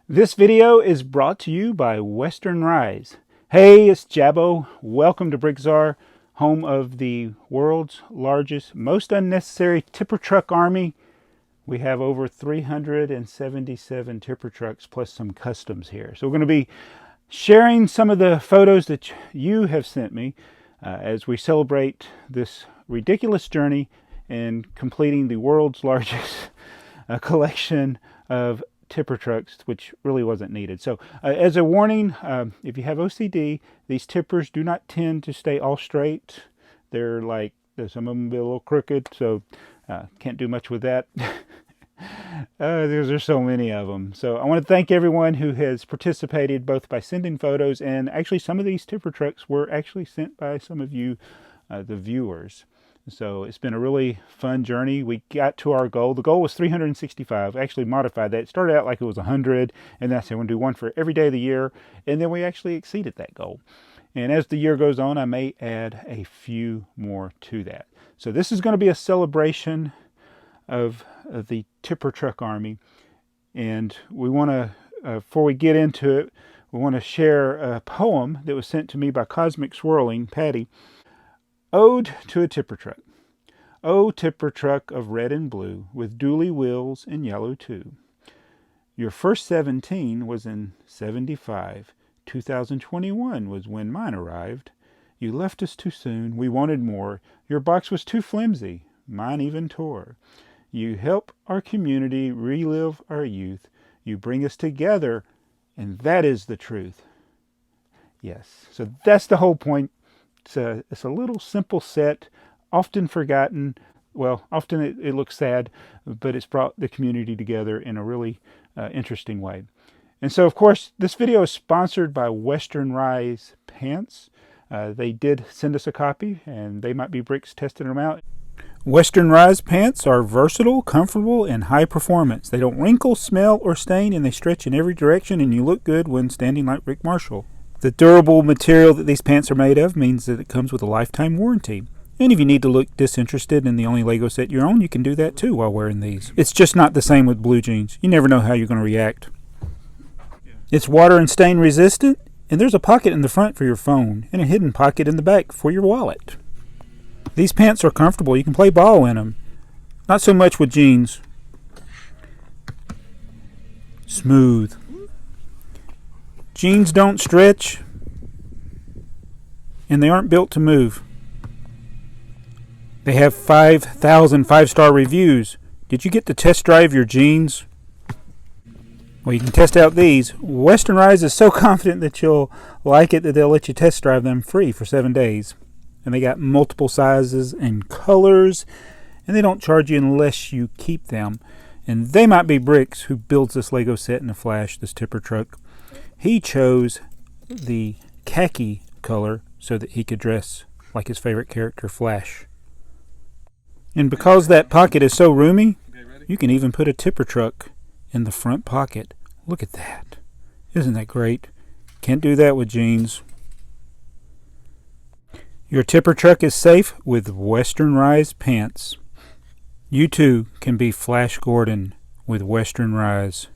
This video is brought to you by Western Rise. Hey, it's Jabbo. Welcome to BrickTsar, home of the world's largest, most unnecessary tipper truck army. We have over 377 tipper trucks plus some customs here. So we're going to be sharing some of the photos that you have sent me as we celebrate this ridiculous journey in completing the world's largest collection of tipper trucks, which really wasn't needed. So as a warning, if you have OCD, these tippers do not tend to stay all straight. They're like, some of them be a little crooked, so can't do much with that. There's so many of them. So I want to thank everyone who has participated both by sending photos, and actually some of these tipper trucks were actually sent by some of you, the viewers. So it's been a really fun journey. We got to our goal. The goal was 365. I actually modified that. It started out like it was 100, and then I said we're going to do one for every day of the year, and then we actually exceeded that goal. And as the year goes on, I may add a few more to that. So this is going to be a celebration of the tipper truck army, and we want to, before we get into it, we want to share a poem that was sent to me by Cosmic Swirling, Patty. Ode to a Tipper Truck. O tipper truck of red and blue, with dually wheels and yellow too. Your first 17 was in 75. 2021 was when mine arrived. You left us too soon, we wanted more. Your box was too flimsy, mine even tore. You help our community relive our youth. You bring us together, and that is the truth. Yes, so that's the whole point. It's a little simple set, often forgotten. Well, often it looks sad, but it's brought the community together in a really interesting way. And so, of course, this video is sponsored by Western Rise Pants. They did send us a copy, and TheyMightBeBricks tested them out. Western Rise pants are versatile, comfortable, and high performance. They don't wrinkle, smell, or stain, and they stretch in every direction, and you look good when standing like Rick Marshall. The durable material that these pants are made of means that it comes with a lifetime warranty. And if you need to look disinterested in the only Lego set you own, you can do that too while wearing these. It's just not the same with blue jeans. You never know how you're going to react. It's water and stain resistant, and there's a pocket in the front for your phone, and a hidden pocket in the back for your wallet. These pants are comfortable. You can play ball in them. Not so much with jeans. Smooth. Jeans don't stretch, and they aren't built to move. They have 5,000 five-star reviews. Did you get to test drive your jeans? Well, you can test out these. Western Rise is so confident that you'll like it that they'll let you test drive them free for 7 days. And they got multiple sizes and colors, and they don't charge you unless you keep them. And TheyMightBeBricks, who builds this Lego set in a flash, this tipper truck, he chose the khaki color so that he could dress like his favorite character, Flash. And because that pocket is so roomy, you can even put a tipper truck in the front pocket. Look at that. Isn't that great? Can't do that with jeans. Your tipper truck is safe with Western Rise pants. You too can be Flash Gordon with Western Rise.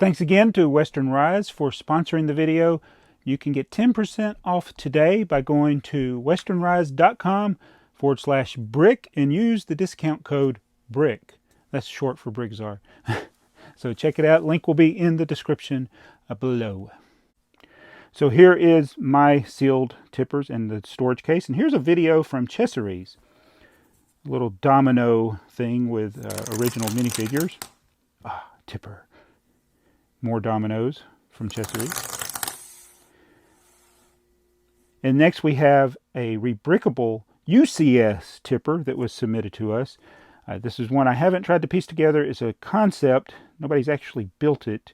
Thanks again to Western Rise for sponsoring the video. You can get 10% off today by going to westernrise.com/brick and use the discount code BRICK. That's short for BrickTsar. So check it out. Link will be in the description below. So here is my sealed tippers in the storage case. And here's a video from Chesseries. A little domino thing with original minifigures. Tipper. More dominoes from Chesseries. And next we have a rebrickable UCS tipper that was submitted to us. This is one I haven't tried to piece together. It's a concept. Nobody's actually built it,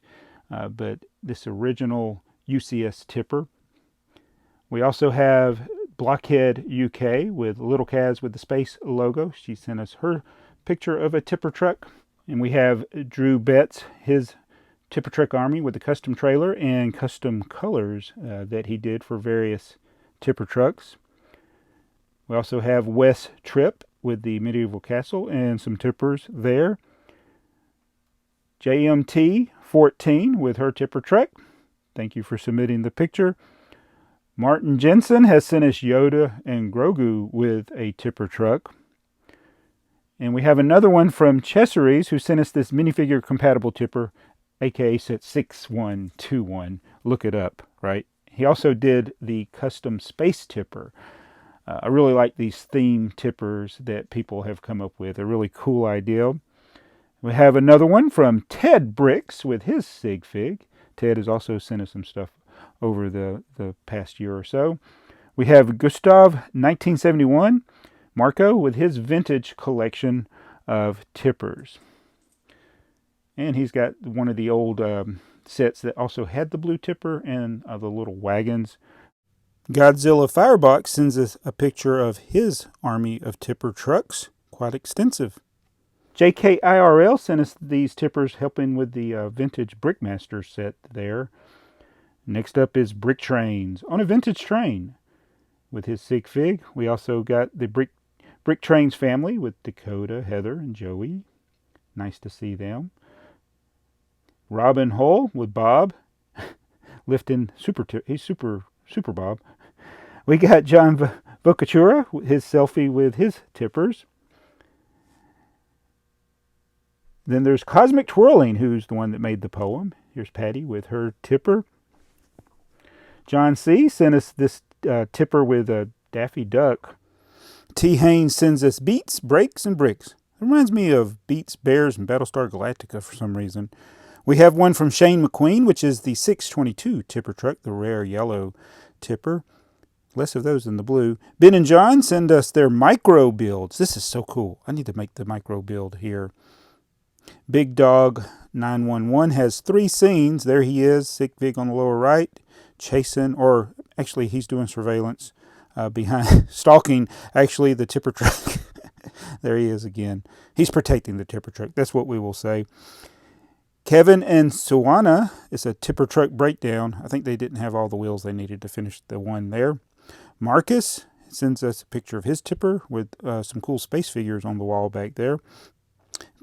but this original UCS tipper. We also have Blockhead UK with Little Kaz with the space logo. She sent us her picture of a tipper truck. And we have Drew Betts, his tipper truck army with the custom trailer and custom colors that he did for various tipper trucks. We also have Wes Tripp with the medieval castle and some tippers there. JMT14 with her tipper truck. Thank you for submitting the picture. Martin Jensen has sent us Yoda and Grogu with a tipper truck. And we have another one from Chesseries who sent us this minifigure compatible tipper, aka set 6121. Look it up, right? He also did the custom space tipper. I really like these theme tippers that people have come up with. A really cool idea. We have another one from TheyMightBeBricks with his sig fig. Ted has also sent us some stuff over the past year or so. We have Gustav 1971 Marco with his vintage collection of tippers. And he's got one of the old sets that also had the blue tipper and the little wagons. Godzilla Firebox sends us a picture of his army of tipper trucks. Quite extensive. JKIRL sent us these tippers helping with the vintage Brickmaster set there. Next up is Brick Trains on a vintage train with his sig fig. We also got the Brick Trains family with Dakota, Heather, and Joey. Nice to see them. Robin Hull with Bob lifting he's super Bob. We got John Bocatura, his selfie with his tippers. Then there's Cosmic Twirling, who's the one that made the poem. Here's Patty with her tipper. John C. sent us this tipper with a Daffy Duck. T. Haynes sends us Beats, Breaks, and Bricks. It reminds me of Beats, Bears, and Battlestar Galactica for some reason. We have one from Shane McQueen, which is the 622 tipper truck, the rare yellow tipper. Less of those than the blue. Ben and John send us their micro builds. This is so cool. I need to make the micro build here. Big Dog 911 has 3 scenes. There he is, sig fig on the lower right, chasing, or actually he's doing surveillance behind, stalking actually the tipper truck. There he is again. He's protecting the tipper truck. That's what we will say. Kevin and Suwana is a tipper truck breakdown. I think they didn't have all the wheels they needed to finish the one there. Marcus sends us a picture of his tipper with some cool space figures on the wall back there.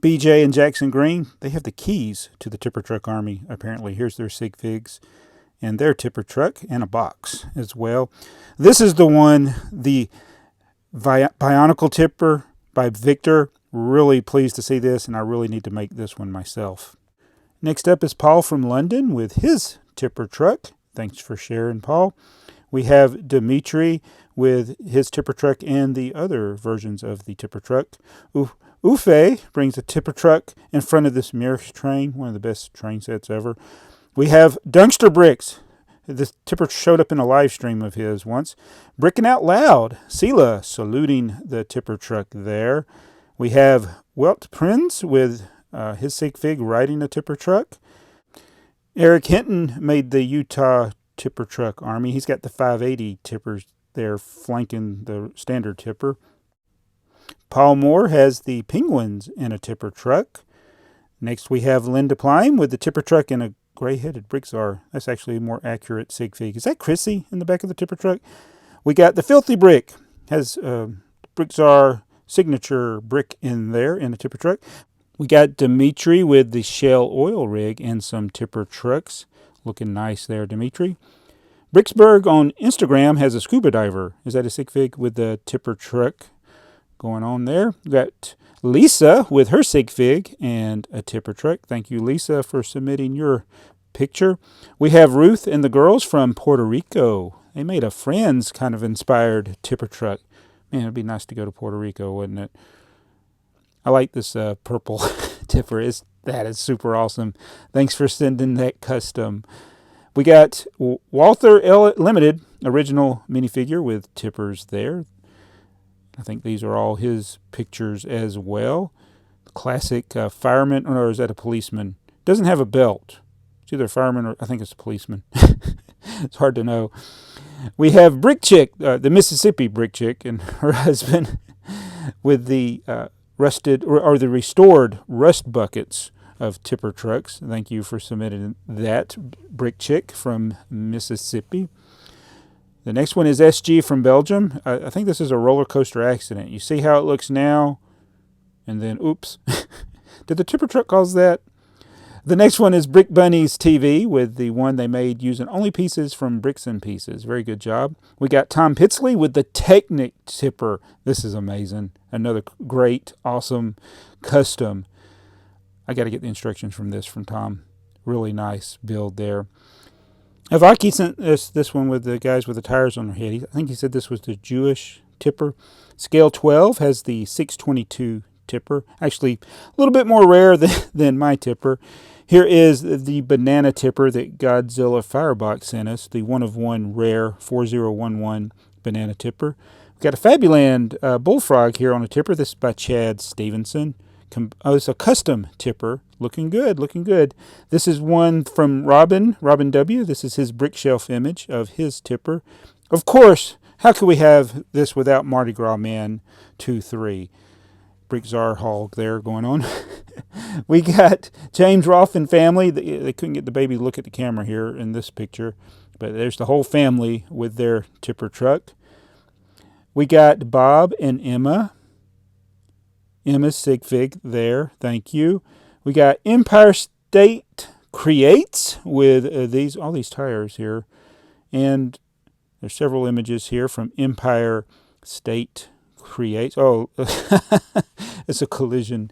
BJ and Jackson Green, they have the keys to the tipper truck army, apparently. Here's their sig figs and their tipper truck and a box as well. This is the one, the Bionicle tipper by Victor. Really pleased to see this, and I really need to make this one myself. Next up is Paul from London with his tipper truck. Thanks for sharing, Paul. We have Dimitri with his tipper truck and the other versions of the tipper truck. Ufe brings a tipper truck in front of this Mirror train, one of the best train sets ever. We have Dunkster Bricks. This tipper showed up in a live stream of his once. Bricking Out Loud. Sela saluting the tipper truck there. We have Welt Prinz with his sig fig riding a tipper truck. Eric Hinton made the Utah tipper truck army. He's got the 580 tippers there flanking the standard tipper. Paul Moore has the penguins in a tipper truck. Next we have Linda Plime with the tipper truck and a gray-headed BrickTsar. That's actually a more accurate sig fig. Is that Chrissy in the back of the tipper truck? We got the Filthy Brick. Has BrickTsar signature brick in there in a tipper truck. We got Dimitri with the Shell oil rig and some tipper trucks. Looking nice there, Dimitri. Bricksburg on Instagram has a scuba diver. Is that a sig fig with the tipper truck going on there? We got Lisa with her sig fig and a tipper truck. Thank you, Lisa, for submitting your picture. We have Ruth and the girls from Puerto Rico. They made a Friends kind of inspired tipper truck. Man, it'd be nice to go to Puerto Rico, wouldn't it? I like this purple tipper. That is super awesome. Thanks for sending that custom. We got Walther Limited original minifigure with tippers there. I think these are all his pictures as well. Classic fireman, or is that a policeman? Doesn't have a belt. It's either a fireman or I think it's a policeman. It's hard to know. We have Brick Chick, the Mississippi Brick Chick, and her husband with the rusted or the restored rust buckets of tipper trucks. Thank you for submitting that, Brick Chick from Mississippi. The next one is SG from Belgium. I think this is a roller coaster accident. You see how it looks now, and then oops. Did the tipper truck cause that? The next one is Brick Bunny's TV with the one they made using only pieces from Bricks and Pieces. Very good job. We got Tom Pitsley with the Technic tipper. This is amazing. Another great, awesome, custom. I got to get the instructions from Tom. Really nice build there. Avaki sent this one with the guys with the tires on their head. I think he said this was the Jewish tipper. Scale 12 has the 622 tipper. Actually, a little bit more rare than my tipper. Here is the banana tipper that Godzilla Firebox sent us. The one of one rare 4011 banana tipper. We've got a Fabuland bullfrog here on a tipper. This is by Chad Stevenson. It's a custom tipper. Looking good, looking good. This is one from Robin W. This is his brick shelf image of his tipper. Of course, how could we have this without Mardi Gras Man 2-3? BrickTsar hog there going on. We got James Rolfe and family. They couldn't get the baby to look at the camera here in this picture, but there's the whole family with their tipper truck. We got Bob and Emma. Emma's Sig Fig there. Thank you. We got Empire State Creates with all these tires here. And there's several images here from Empire State Creates. Oh, it's a collision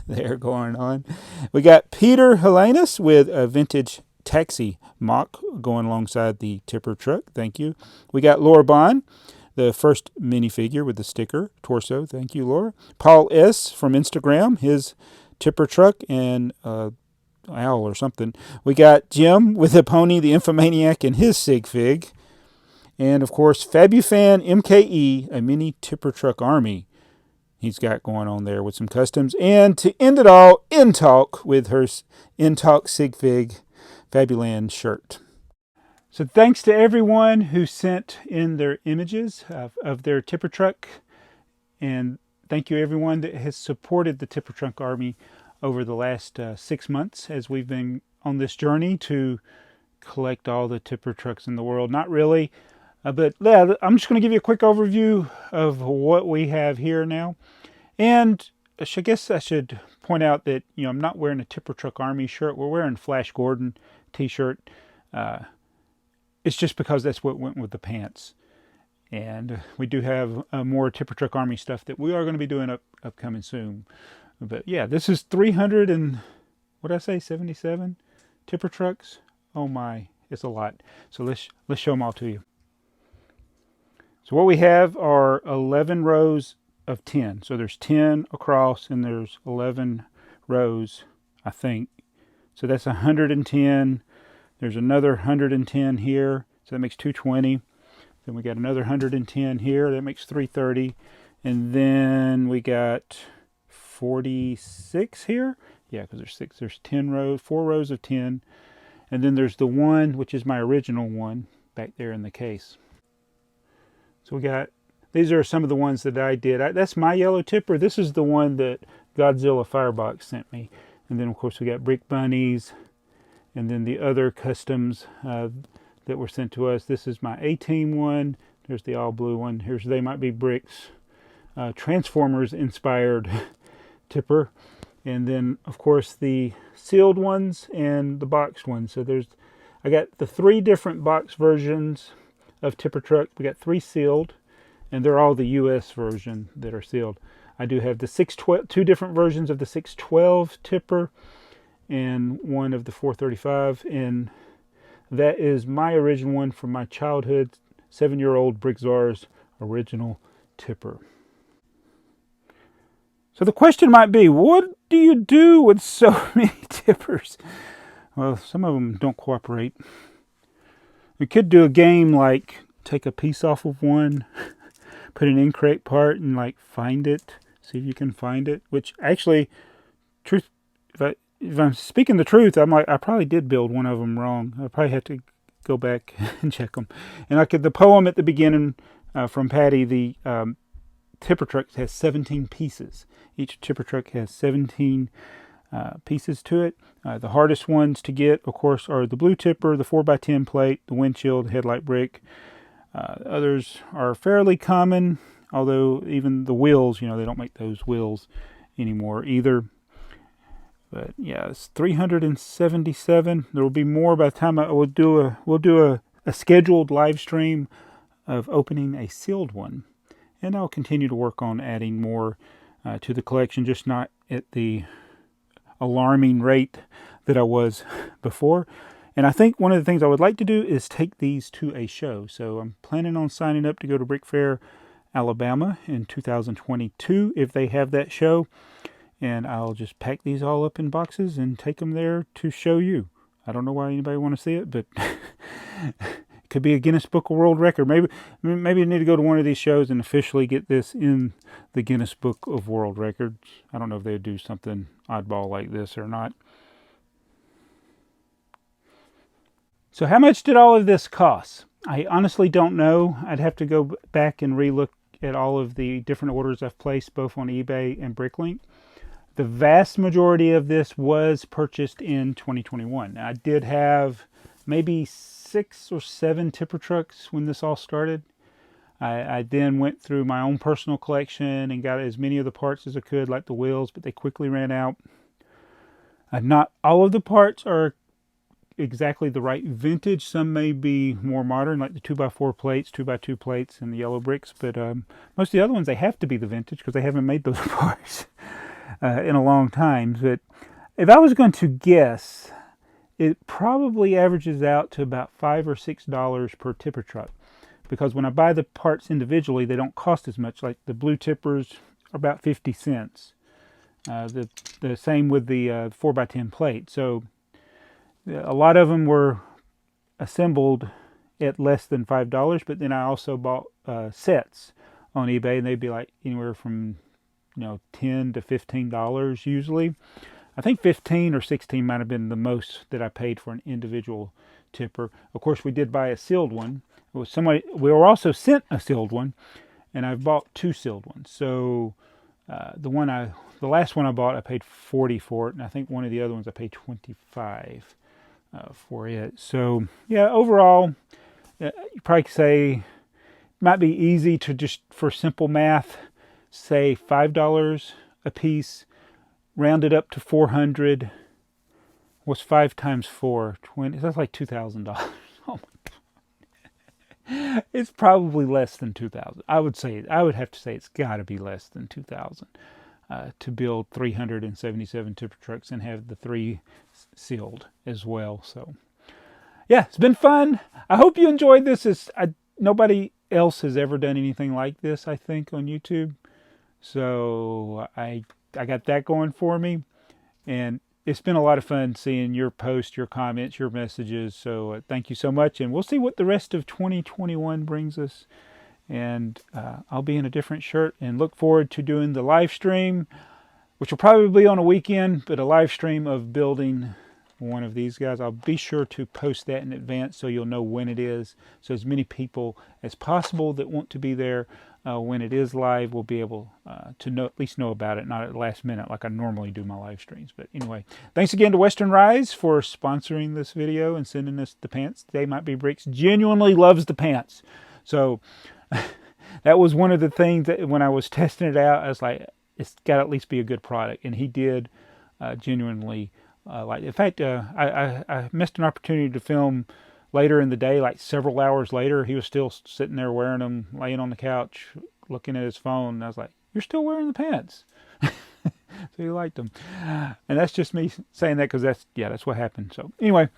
there going on. We got Peter Helenas with a vintage taxi mock going alongside the tipper truck. Thank you. We got Laura Bond, the first minifigure with the sticker torso. Thank you, Laura. Paul S. from Instagram, his tipper truck and owl or something. We got Jim with the pony, the Infomaniac, and his Sig Fig. And, of course, Fabufan MKE, a mini tipper truck army he's got going on there with some customs. And to end it all, InTalk with her InTalk Sig Fig Fabuland shirt. So thanks to everyone who sent in their images of their tipper truck. And thank you everyone that has supported the tipper truck army over the last 6 months as we've been on this journey to collect all the tipper trucks in the world. Not really, but yeah, I'm just going to give you a quick overview of what we have here now. And I guess I should point out that, I'm not wearing a tipper truck army shirt. We're wearing Flash Gordon t-shirt. It's just because that's what went with the pants. And we do have more tipper truck army stuff that we are going to be doing upcoming soon. But yeah, this is 300 and, what did I say, 77 tipper trucks. Oh my, it's a lot. So let's show them all to you. So what we have are 11 rows of 10. So there's 10 across and there's 11 rows, I think. So that's 110. There's another 110 here, so that makes 220. Then we got another 110 here, that makes 330. And then we got 46 here. Yeah, because there's 10 rows, 4 rows of 10. And then there's the one, which is my original one, back there in the case. So we got, these are some of the ones that I did. That's my yellow tipper. This is the one that Godzilla Firebox sent me. And then, of course, we got Brick Bunnies. And then the other customs that were sent to us. This is my A-Team one. There's the all blue one. Here's TheyMightBeBricks Transformers inspired tipper. And then, of course, the sealed ones and the boxed ones. So I got the 3 different box versions of tipper truck. We got 3 sealed, and they're all the US version that are sealed. I do have the 2 different versions of the 612 tipper and one of the 435, and that is my original one from my childhood, 7-year-old BrickTsar's original tipper. So the question might be, what do you do with so many tippers? Well, some of them don't cooperate. We could do a game like take a piece off of one, put an incorrect part and find it, see if you can find it, which actually, if I'm speaking the truth, I probably did build one of them wrong. I probably have to go back and check them. And the poem at the beginning from Patty, the tipper truck has 17 pieces. Each tipper truck has 17 pieces to it. The hardest ones to get, of course, are the blue tipper, the 4x10 plate, the windshield, headlight brick. Others are fairly common, although even the wheels, they don't make those wheels anymore either. But yeah, it's 377. There will be more by the time we'll do a scheduled live stream of opening a sealed one. And I'll continue to work on adding more to the collection, just not at the alarming rate that I was before. And I think one of the things I would like to do is take these to a show. So I'm planning on signing up to go to Brick Fair, Alabama in 2022 if they have that show. And I'll just pack these all up in boxes and take them there to show you. I don't know why anybody want to see it, but it could be a Guinness Book of World Record. Maybe I need to go to one of these shows and officially get this in the Guinness Book of World Records. I don't know if they would do something oddball like this or not. So how much did all of this cost? I honestly don't know. I'd have to go back and re-look at all of the different orders I've placed both on eBay and Bricklink. The vast majority of this was purchased in 2021. I did have maybe 6 or 7 tipper trucks when this all started. I then went through my own personal collection and got as many of the parts as I could, like the wheels, but they quickly ran out. Not all of the parts are exactly the right vintage. Some may be more modern, like the 2x4 plates, 2x2 plates, and the yellow bricks, but most of the other ones, they have to be the vintage because they haven't made those parts in a long time. But if I was going to guess, it probably averages out to about $5 or $6 per tipper truck, because when I buy the parts individually, they don't cost as much. Like the blue tippers are about 50 cents. The same with the 4x10 plate. So a lot of them were assembled at less than $5, but then I also bought sets on eBay, and they'd be like anywhere from $10 to $15 usually. I think 15 or 16 might have been the most that I paid for an individual tipper. Of course, we did buy a sealed one. We were also sent a sealed one, and I've bought 2 sealed ones. So the last one I bought, I paid $40 for it, and I think one of the other ones I paid $25 for it. So yeah, overall, you probably could say it might be easy to just, for simple math, say $5 a piece, round it up to 400. What's 5 times 4? 20. That's like $2,000. Oh my God. It's probably less than 2,000. I would have to say it's got to be less than 2,000 to build 377 tipper trucks and have the 3 sealed as well. So yeah, it's been fun. I hope you enjoyed this. Nobody else has ever done anything like this, I think, on YouTube. So I got that going for me, and it's been a lot of fun seeing your posts, your comments, your messages. So thank you so much, and we'll see what the rest of 2021 brings us. And I'll be in a different shirt, and look forward to doing the live stream, which will probably be on a weekend, but a live stream of building one of these guys. I'll be sure to post that in advance so you'll know when it is, so as many people as possible that want to be there when it is live will be able to at least know about it, not at the last minute like I normally do my live streams. But anyway, thanks again to Western Rise for sponsoring this video and sending us the pants. TheyMightBeBricks genuinely loves the pants. So that was one of the things that when I was testing it out, I was like, it's got to at least be a good product. And he did genuinely like. In fact, I missed an opportunity to film later in the day, like several hours later. He was still sitting there wearing them, laying on the couch, looking at his phone. And I was like, "You're still wearing the pants?" So he liked them. And that's just me saying that because that's what happened. So anyway,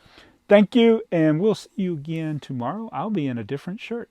thank you, and we'll see you again tomorrow. I'll be in a different shirt.